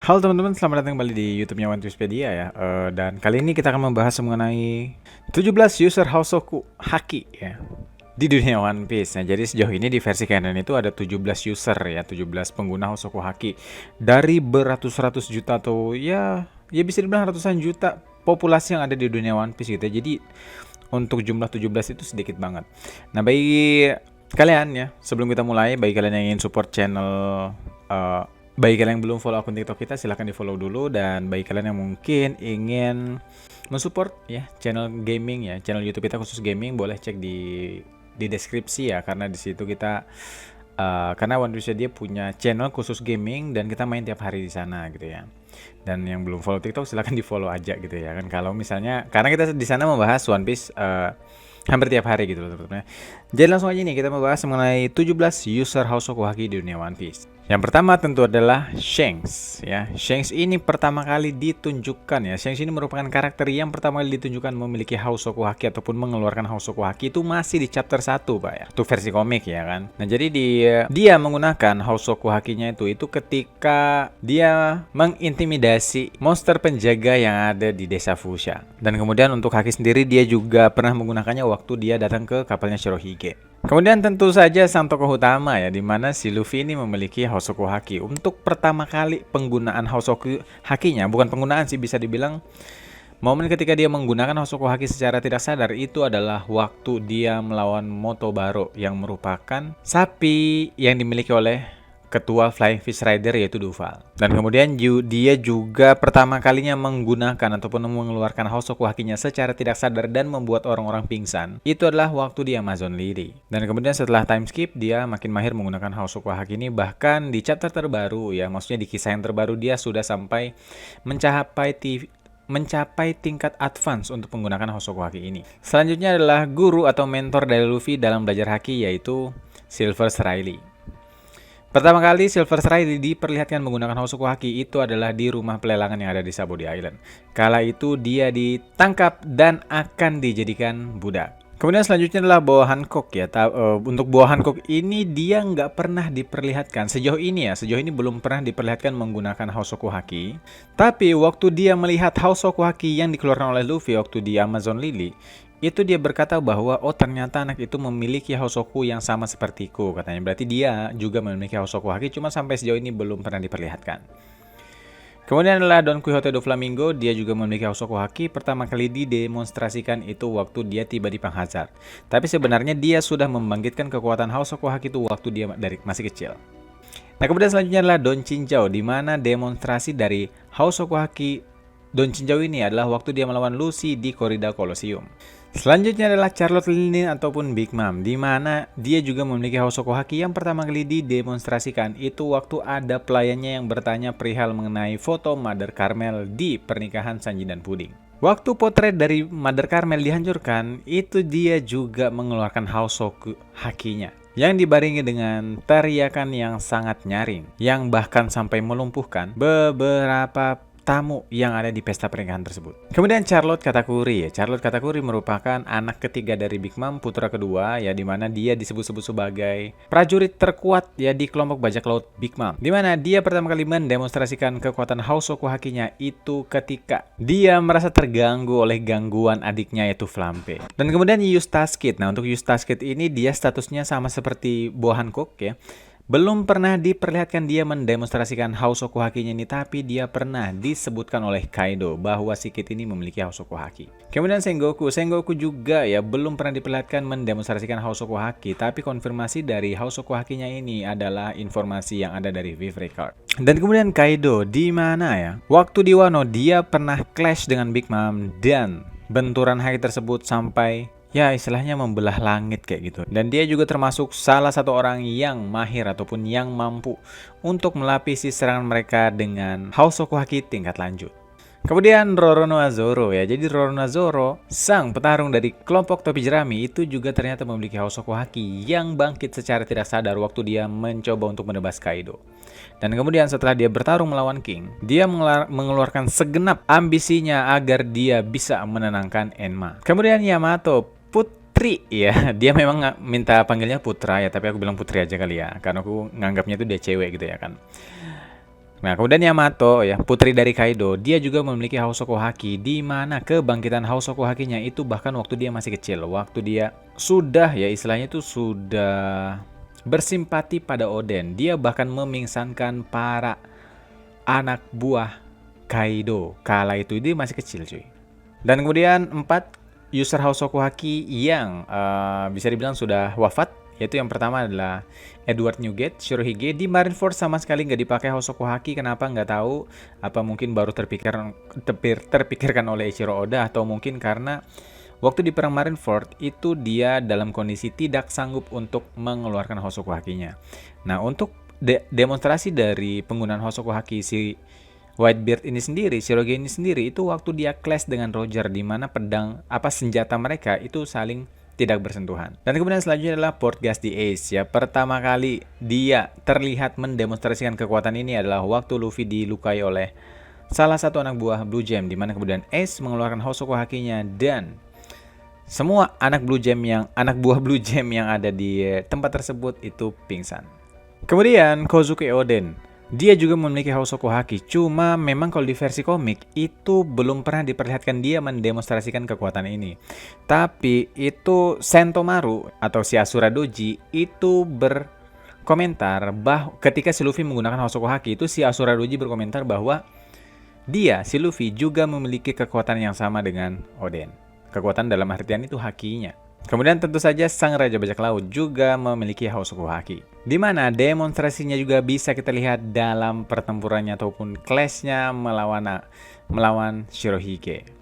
Halo teman-teman, selamat datang kembali di YouTube-nya One Piecepedia ya. Dan kali ini kita akan membahas mengenai 17 user Hosoku Haki ya di dunia One Piece. Nah, jadi sejauh ini di versi canon itu ada 17 user ya, 17 pengguna Hosoku Haki dari beratus-ratus juta atau ya bisa dibilang ratusan juta populasi yang ada di dunia One Piece gitu ya. Jadi untuk jumlah 17 itu sedikit banget. Nah, bagi kalian ya, sebelum kita mulai, bagi kalian yang ingin support channel bagi kalian yang belum follow akun TikTok kita, silahkan di follow dulu. Dan bagi kalian yang mungkin ingin mensupport ya channel gaming ya, channel YouTube kita khusus gaming, boleh cek di deskripsi ya, karena di situ kita karena One Piece dia punya channel khusus gaming dan kita main tiap hari di sana gitu ya. Dan yang belum follow TikTok silahkan di follow aja gitu ya kan, kalau misalnya karena kita di sana membahas One Piece hampir tiap hari gitu loh teman-teman. Jadi langsung aja nih kita membahas mengenai 17 user Hosoku Haki di dunia One Piece. Yang pertama tentu adalah Shanks ya. Shanks ini pertama kali ditunjukkan ya. Shanks ini merupakan karakter yang pertama kali ditunjukkan memiliki Hosoku Haki ataupun mengeluarkan Hosoku Haki itu masih di chapter 1 Pak ya. Itu versi komik ya kan. Nah, jadi dia menggunakan Hosoku Hakinya itu ketika dia mengintimidasi monster penjaga yang ada di desa Fusha. Dan kemudian untuk Haki sendiri dia juga pernah menggunakannya waktu dia datang ke kapalnya Shirohige. Kemudian tentu saja sang tokoh utama ya, dimana si Luffy ini memiliki Hosoku Haki. Untuk pertama kali penggunaan Hosoku Hakinya, bukan penggunaan sih, bisa dibilang momen ketika dia menggunakan Hosoku Haki secara tidak sadar itu adalah waktu dia melawan Motobaro yang merupakan sapi yang dimiliki oleh ketua Flying Fish Rider yaitu Duval. Dan kemudian dia juga pertama kalinya menggunakan ataupun mengeluarkan Hosoku Hakinya secara tidak sadar dan membuat orang-orang pingsan. Itu adalah waktu di Amazon Lily. Dan kemudian setelah time skip dia makin mahir menggunakan Hosoku Haki ini, bahkan di chapter terbaru ya, maksudnya di kisah yang terbaru dia sudah sampai mencapai tingkat advance untuk menggunakan Hosoku Haki ini. Selanjutnya adalah guru atau mentor dari Luffy dalam belajar Haki yaitu Silver Riley. Pertama kali Silver Riley diperlihatkan menggunakan Hosoku Haki itu adalah di rumah pelelangan yang ada di Sabaody Island. Kala itu dia ditangkap dan akan dijadikan budak. Kemudian selanjutnya adalah Boa Hancock ya. Untuk Boa Hancock ini dia nggak pernah diperlihatkan sejauh ini belum pernah diperlihatkan menggunakan Hosoku Haki. Tapi waktu dia melihat Hosoku Haki yang dikeluarkan oleh Luffy waktu di Amazon Lily, itu dia berkata bahwa oh ternyata anak itu memiliki Hosoku yang sama sepertiku katanya. Berarti dia juga memiliki Hosoku Haki, cuma sampai sejauh ini belum pernah diperlihatkan. Kemudian adalah Don Quixote do Flamingo, dia juga memiliki Hosoku Haki. Pertama kali didemonstrasikan itu waktu dia tiba di Panghazard. Tapi sebenarnya dia sudah membangkitkan kekuatan Hosoku Haki itu waktu dia masih kecil. Nah, kemudian selanjutnya adalah Don Chinchou, di mana demonstrasi dari Hosoku Haki Don Chinchou ini adalah waktu dia melawan Lucy di Corrida Colosseum. Selanjutnya adalah Charlotte Linen ataupun Big Mom, di mana dia juga memiliki Hosoku Haki yang pertama kali didemonstrasikan itu waktu ada pelayannya yang bertanya perihal mengenai foto Mother Carmel di pernikahan Sanji dan Pudding. Waktu potret dari Mother Carmel dihancurkan, itu dia juga mengeluarkan Hosoku Hakinya yang dibarengi dengan teriakan yang sangat nyaring, yang bahkan sampai melumpuhkan beberapa tamu yang ada di pesta pernikahan tersebut. Kemudian Charlotte Katakuri ya. Charlotte Katakuri merupakan anak ketiga dari Big Mom, putra kedua ya, di mana dia disebut-sebut sebagai prajurit terkuat ya di kelompok bajak laut Big Mom. Di mana dia pertama kali mendemonstrasikan kekuatan Hosoku Hakinya itu ketika dia merasa terganggu oleh gangguan adiknya yaitu Flampe. Dan kemudian Eustace Kid. Nah, untuk Eustace Kid ini dia statusnya sama seperti Boa Hancock ya. Belum pernah diperlihatkan dia mendemonstrasikan Hosoku Hakinya ini, tapi dia pernah disebutkan oleh Kaido bahwa si Kid ini memiliki Hosoku Haki. Kemudian Sengoku juga ya belum pernah diperlihatkan mendemonstrasikan Hosoku Haki, tapi konfirmasi dari Hosoku Hakinya ini adalah informasi yang ada dari Viv Record. Dan kemudian Kaido, di mana ya? Waktu di Wano dia pernah clash dengan Big Mom dan benturan haki tersebut sampai ya istilahnya membelah langit kayak gitu. Dan dia juga termasuk salah satu orang yang mahir ataupun yang mampu untuk melapisi serangan mereka dengan Hosoku Haki tingkat lanjut. Kemudian Roronoa Zoro ya. Jadi Roronoa Zoro, sang petarung dari kelompok topi jerami itu juga ternyata memiliki Hosoku Haki yang bangkit secara tidak sadar waktu dia mencoba untuk menebas Kaido. Dan kemudian setelah dia bertarung melawan King, dia mengeluarkan segenap ambisinya agar dia bisa menenangkan Enma. Kemudian Yamato, Putri ya, dia memang minta panggilnya Putra ya, tapi aku bilang Putri aja kali ya, karena aku nganggapnya itu dia cewek gitu ya kan. Nah, kemudian Yamato ya, putri dari Kaido, dia juga memiliki Hosoku Haki, di mana kebangkitan Hosoku Hakinya itu bahkan waktu dia masih kecil, waktu dia sudah ya istilahnya itu sudah bersimpati pada Oden. Dia bahkan memingsankan para anak buah Kaido. Kala itu dia masih kecil, cuy. Dan kemudian 4 user Hosoku Haki yang bisa dibilang sudah wafat, yaitu yang pertama adalah Edward Newgate, Shirohige. Di Marineford sama sekali nggak dipakai Hosoku Haki, kenapa nggak tahu. Apa mungkin baru terpikirkan oleh Eiichiro Oda, atau mungkin karena waktu di perang Marineford itu dia dalam kondisi tidak sanggup untuk mengeluarkan Hosoku Hakinya. Nah, untuk demonstrasi dari penggunaan Hosoku Haki si Whitebeard ini sendiri, Shiroge ini sendiri, itu waktu dia clash dengan Roger, di mana senjata mereka itu saling tidak bersentuhan. Dan kemudian selanjutnya adalah Portgas the Ace ya. Pertama kali dia terlihat mendemonstrasikan kekuatan ini adalah waktu Luffy dilukai oleh salah satu anak buah Blue Gem, di mana kemudian Ace mengeluarkan Hosoku Hakinya dan semua anak buah Blue Gem yang ada di tempat tersebut itu pingsan. Kemudian Kozuki Oden, dia juga memiliki Hosoku Haki, cuma memang kalau di versi komik itu belum pernah diperlihatkan dia mendemonstrasikan kekuatan ini. Tapi itu Sentomaru atau si Asura Doji itu berkomentar bahwa ketika si Luffy menggunakan Hosoku Haki itu, si Asura Doji berkomentar bahwa dia, si Luffy, juga memiliki kekuatan yang sama dengan Oden. Kekuatan dalam artian itu hakinya. Kemudian tentu saja sang Raja Bajak Laut juga memiliki Hosoku Haki, di mana demonstrasinya juga bisa kita lihat dalam pertempurannya ataupun clash-nya melawan Shirohige.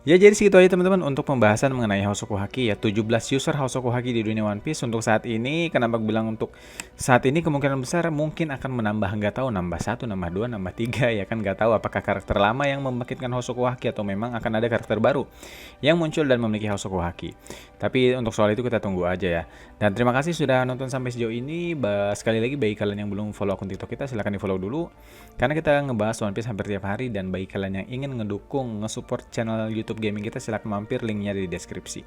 Ya, jadi segitu aja teman-teman untuk pembahasan mengenai Hosoku Haki ya. 17 user Hosoku Haki di dunia One Piece untuk saat ini. Kenapa bilang untuk saat ini, kemungkinan besar mungkin akan menambah, nggak tahu, nambah 1, nambah 2, nambah 3 ya kan, nggak tahu apakah karakter lama yang membangkitkan Hosoku Haki atau memang akan ada karakter baru yang muncul dan memiliki Hosoku Haki. Tapi untuk soal itu kita tunggu aja ya. Dan terima kasih sudah nonton sampai sejauh ini. Sekali lagi bagi kalian yang belum follow akun TikTok kita, silahkan di follow dulu, karena kita ngebahas One Piece hampir tiap hari. Dan bagi kalian yang ingin ngedukung, nge-support channel YouTube gaming kita, silahkan mampir, linknya di deskripsi.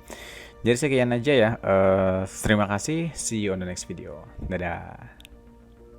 Jadi sekian aja ya. Terima kasih. See you on the next video. Dadah.